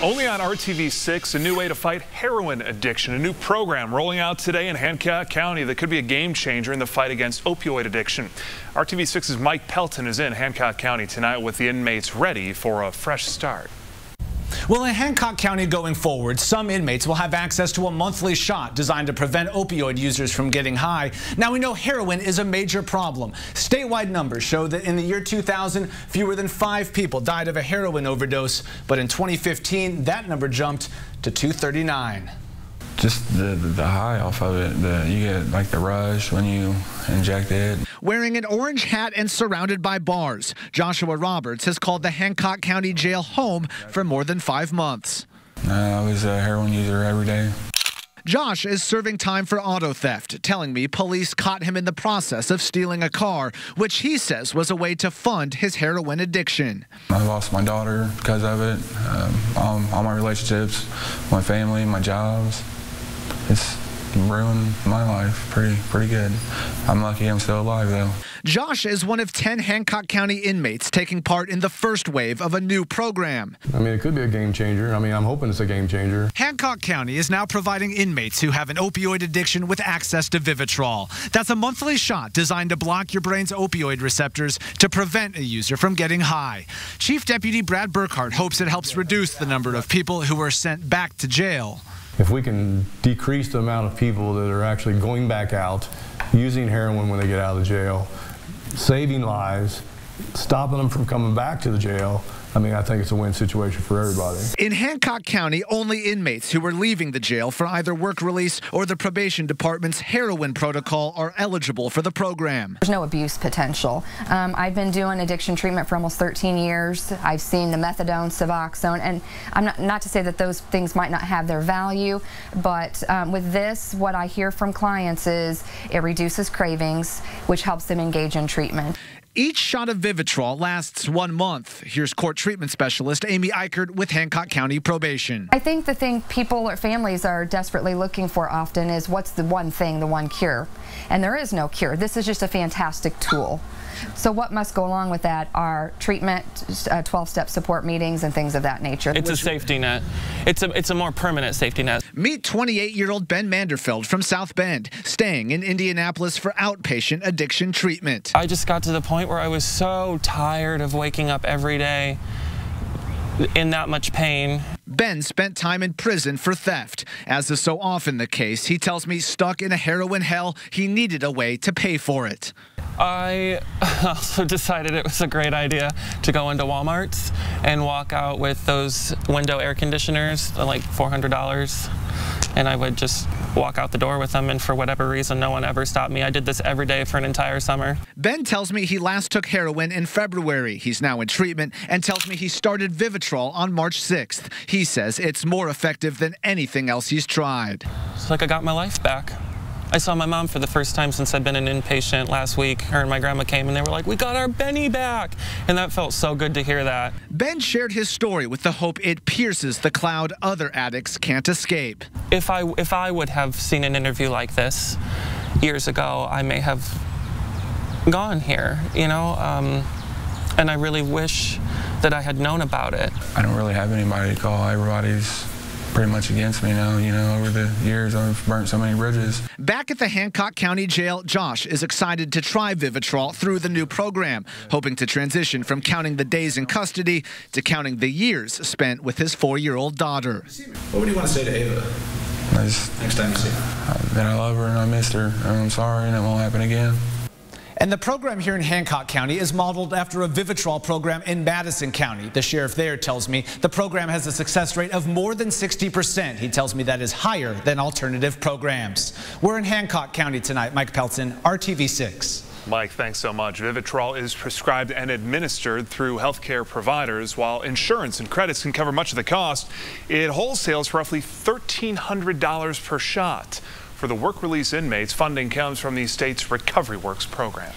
Only on RTV6, a new way to fight heroin addiction. A new program rolling out today in Hancock County that could be a game changer in the fight against opioid addiction. RTV6's Mike Pelton is in Hancock County tonight with the inmates ready for a fresh start. Well, in Hancock County going forward, some inmates will have access to a monthly shot designed to prevent opioid users from getting high. Now, we know heroin is a major problem. Statewide numbers show that in the year 2000, fewer than 5 people died of a heroin overdose, but in 2015, that number jumped to 239. Just the high off of it, you get like the rush when you inject it. Wearing an orange hat and surrounded by bars, Joshua Roberts has called the Hancock County Jail home for more than 5 months. I was a heroin user every day. Josh is serving time for auto theft, telling me police caught him in the process of stealing a car, which he says was a way to fund his heroin addiction. I lost my daughter because of it, all my relationships, my family, my jobs. It's ruined my life pretty good. I'm lucky I'm still alive, though. Josh is one of 10 Hancock County inmates taking part in the first wave of a new program. I mean, it could be a game changer. I mean, I'm hoping it's a game changer. Hancock County is now providing inmates who have an opioid addiction with access to Vivitrol. That's a monthly shot designed to block your brain's opioid receptors to prevent a user from getting high. Chief Deputy Brad Burkhart hopes it helps reduce the number of people who are sent back to jail. If we can decrease the amount of people that are actually going back out, using heroin when they get out of the jail, saving lives, stopping them from coming back to the jail, I mean, I think it's a win situation for everybody. In Hancock County, only inmates who are leaving the jail for either work release or the probation department's heroin protocol are eligible for the program. There's no abuse potential. I've been doing addiction treatment for almost 13 years. I've seen the methadone, Suboxone, and I'm not to say that those things might not have their value, but with this, what I hear from clients is it reduces cravings, which helps them engage in treatment. Each shot of Vivitrol lasts 1 month. Here's court treatment specialist Amy Eichert with Hancock County Probation. I think the thing people or families are desperately looking for often is what's the one thing, the one cure. And there is no cure. This is just a fantastic tool. So what must go along with that are treatment, 12-step support meetings, and things of that nature. It's a safety net. It's a more permanent safety net. Meet 28-year-old Ben Manderfeld from South Bend, staying in Indianapolis for outpatient addiction treatment. I just got to the point where I was so tired of waking up every day in that much pain. Ben spent time in prison for theft. As is so often the case, he tells me stuck in a heroin hell, he needed a way to pay for it. I also decided it was a great idea to go into Walmart's and walk out with those window air conditioners, like $400. And I would just walk out the door with them, and for whatever reason, no one ever stopped me. I did this every day for an entire summer. Ben tells me he last took heroin in February. He's now in treatment and tells me he started Vivitrol on March 6th. He says it's more effective than anything else he's tried. It's like I got my life back. I saw my mom for the first time since I've been an inpatient last week. Her and my grandma came and they were like, "We got our Benny back." And that felt so good to hear that. Ben shared his story with the hope it pierces the cloud other addicts can't escape. If I would have seen an interview like this years ago, I may have gone here, you know, and I really wish that I had known about it. I don't really have anybody to call. Everybody's pretty much against me now. You know, over the years I've burnt so many bridges. Back at the Hancock County Jail, Josh is excited to try Vivitrol through the new program, hoping to transition from counting the days in custody to counting the years spent with his 4-year-old daughter. What would you want to say to Ava next time you see her? That I love her and I missed her, and I'm sorry and it won't happen again. And the program here in Hancock County is modeled after a Vivitrol program in Madison County. The sheriff there tells me the program has a success rate of more than 60%. He tells me that is higher than alternative programs. We're in Hancock County tonight. Mike Pelton, RTV6. Mike, thanks so much. Vivitrol is prescribed and administered through healthcare providers. While insurance and credits can cover much of the cost, it wholesales for roughly $1,300 per shot. For the work release inmates, funding comes from the state's Recovery Works program.